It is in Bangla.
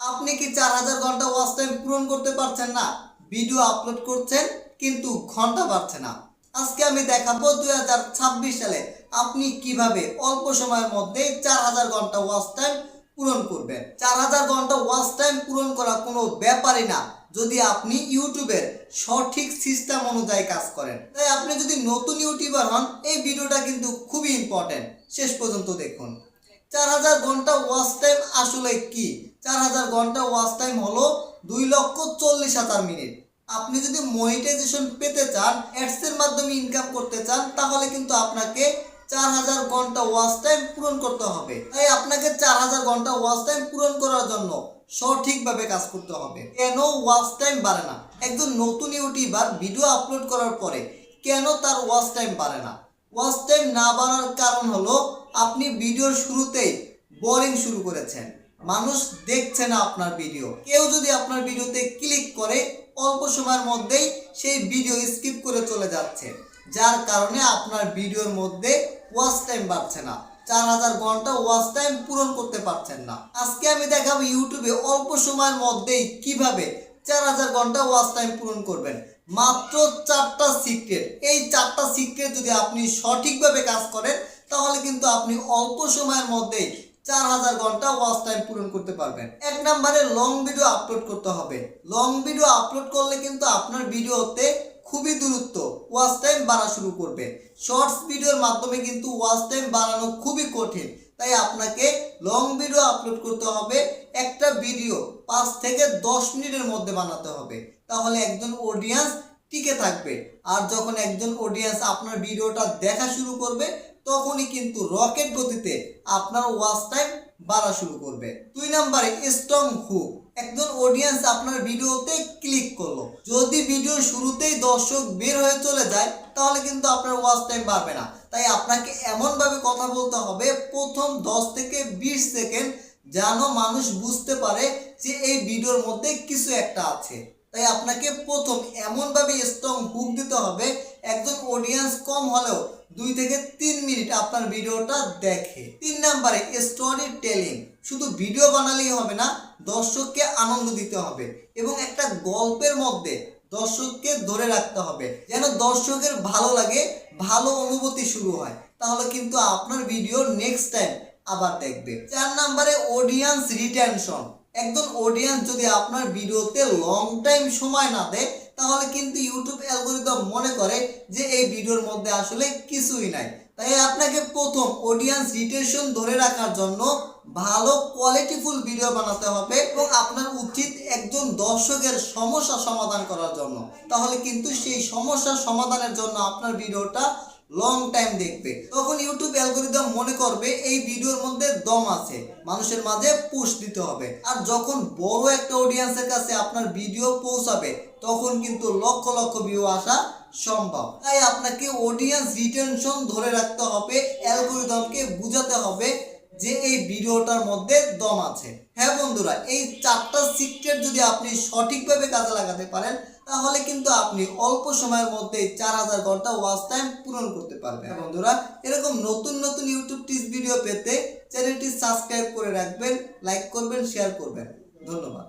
আপনি কি 4000 ঘন্টা ওয়াচ টাইম পূরণ করতে পারছেন না? ভিডিও আপলোড করছেন কিন্তু ঘন্টা পাচ্ছে না। আজকে আমি দেখাবো 2026 সালে আপনি কিভাবে অল্প সময়ের মধ্যে 4000 ঘন্টা ওয়াচ টাইম পূরণ করবেন। 4000 ঘন্টা ওয়াচ টাইম পূরণ করা কোনো ব্যাপারই না যদি আপনি ইউটিউবের সঠিক সিস্টেম অনুযায়ী কাজ করেন। তাই আপনি যদি নতুন ইউটিউবার হন, এই ভিডিওটা কিন্তু খুবই ইম্পর্টেন্ট, শেষ পর্যন্ত দেখুন। 4000 ঘন্টা ওয়াচ টাইম আসলে কি? 4000 ঘন্টা ওয়াচ টাইম হলো 2,40,000 মিনিট। আপনি যদি মনিটাইজেশন পেতে চান, অ্যাডস এর মাধ্যমে ইনকাম করতে চান, তাহলে কিন্তু আপনাকে 4000 ঘন্টা ওয়াচ টাইম পূরণ করতে হবে। তাই আপনাকে 4000 ঘন্টা ওয়াচ টাইম পূরণ করার জন্য সঠিকভাবে কাজ করতে হবে। কেন ওয়াচ টাইম বাড়ে না? একজন নতুন ইউটিউবার ভিডিও আপলোড করার পরে কেন তার ওয়াচ টাইম বাড়ে না? ওয়াচ টাইম না বাড়ার কারণ হলো আপনি ভিডিওর শুরুতেই বোরিং শুরু করেছেন। মানুষ দেখছে না আপনার ভিডিও। কেউ যদি আপনার ভিডিওতে ক্লিক করে, অল্প সময়ের মধ্যেই সেই ভিডিও স্কিপ করে চলে যাচ্ছে, যার কারণে আপনার ভিডিওর মধ্যে ওয়াচ টাইম বাড়ছে না। 4000 ঘন্টা ওয়াচ টাইম পূরণ করতে পারছেন না। আজকে আমি দেখাবো ইউটিউবে অল্প সময়ের মধ্যেই কিভাবে 4000 ঘন্টা ওয়াচ টাইম পূরণ করবেন। মাত্র 4টা সিক্রেট। এই 4টা সিক্রেট যদি আপনি সঠিকভাবে কাজ করেন, তাহলে কিন্তু আপনি অল্প সময়ের মধ্যেই 4000 ঘন্টা ওয়াচ টাইম পূরণ করতে পারবেন। এক নম্বরে লং ভিডিও আপলোড করতে হবে। লং ভিডিও আপলোড করলে কিন্তু আপনার ভিডিওতে খুবই দ্রুত ওয়াচ টাইম বাড়া শুরু করবে। শর্টস ভিডিওর মাধ্যমে কিন্তু ওয়াচ টাইম বাড়ানো খুবই কঠিন। তাই আপনাকে লং ভিডিও আপলোড করতে হবে। একটা ভিডিও 5 থেকে 10 মিনিটের মধ্যে বানাতে হবে, তাহলে একজন অডিয়েন্স টিকে থাকবে। আর যখন একজন অডিয়েন্স আপনার ভিডিওটা দেখা শুরু করবে, তখনই কিন্তু রকেট গতিতে আপনার ওয়াচ টাইম বাড়া শুরু করবে। 2 নম্বরে স্ট্রং হুক। একজন অডিয়েন্স আপনার ভিডিওতে ক্লিক করলো, যদি ভিডিওর শুরুতেই দর্শক বের হয়ে চলে যায়, তাহলে কিন্তু আপনার ওয়াচ টাইম বাড়বে না। তাই আপনাকে এমনভাবে কথা বলতে হবে প্রথম 10 থেকে 20 সেকেন্ড, যেন মানুষ বুঝতে পারে যে এই ভিডিওর মধ্যে কিছু একটা আছে। তাই আপনাকে প্রথম এমনভাবে স্ট্রং হুক দিতে হবে, একজন অডিয়েন্স কম হলেও 2 থেকে 3 মিনিট আপনার ভিডিওটা দেখে। 3 নম্বরে স্টোরি টেলিং। শুধু ভিডিও বানালেই হবে না, দর্শককে আনন্দ দিতে হবে এবং একটা গল্পের মধ্যে দর্শককে ধরে রাখতে হবে, যেন দর্শকের ভালো লাগে, ভালো অনুভূতি শুরু হয়। তাহলে কিন্তু আপনার ভিডিও নেক্সট টাইম আবার দেখবে। 4 নম্বরে অডিয়েন্স রিটেনশন। একজন অডিয়েন্স যদি আপনার ভিডিওতে লং টাইম সময় না দেয়, তাহলে কিন্তু ইউটিউব অ্যালগরিদম মনে করে যে এই ভিডিওর মধ্যে আসলে কিছুই নাই। তাই আপনাকে প্রথম অডিয়েন্স রিটেনশন ধরে রাখার জন্য ভালো কোয়ালিটিফুল ভিডিও বানাতে হবে এবং আপনার উচিত একজন দর্শকের সমস্যা সমাধান করার জন্য। তাহলে কিন্তু সেই সমস্যার সমাধানের জন্য আপনার ভিডিওটা লং টাইম দেখবে। তখন ইউটিউব অ্যালগরিদম মনে করবে এই ভিডিওর মধ্যে দম আছে, মানুষের মাঝে পুশ দিতে হবে। আর যখন বড় একটা অডিয়েন্সের কাছে আপনার ভিডিও পৌঁছাবে, তখন কিন্তু লক্ষ লক্ষ ভিউ আসা সম্ভব। তাই আপনাকে অডিয়েন্স রিটেনশন ধরে রাখতে হবে, অ্যালগরিদমকে বুঝাতে হবে যে এই ভিডিওটার মধ্যে দম আছে। হ্যাঁ বন্ধুরা, এই 4টা সিক্রেট যদি আপনি সঠিকভাবে কাজে লাগাতে পারেন, তাহলে কিন্তু আপনি অল্প সময়ের মধ্যে 4000 ঘন্টা ওয়াচ টাইম পূরণ করতে পারবেন। বন্ধুরা, এরকম নতুন নতুন ইউটিউব টিপস ভিডিও পেতে চ্যানেলটি সাবস্ক্রাইব করে রাখবেন, লাইক করবেন, শেয়ার করবেন। ধন্যবাদ।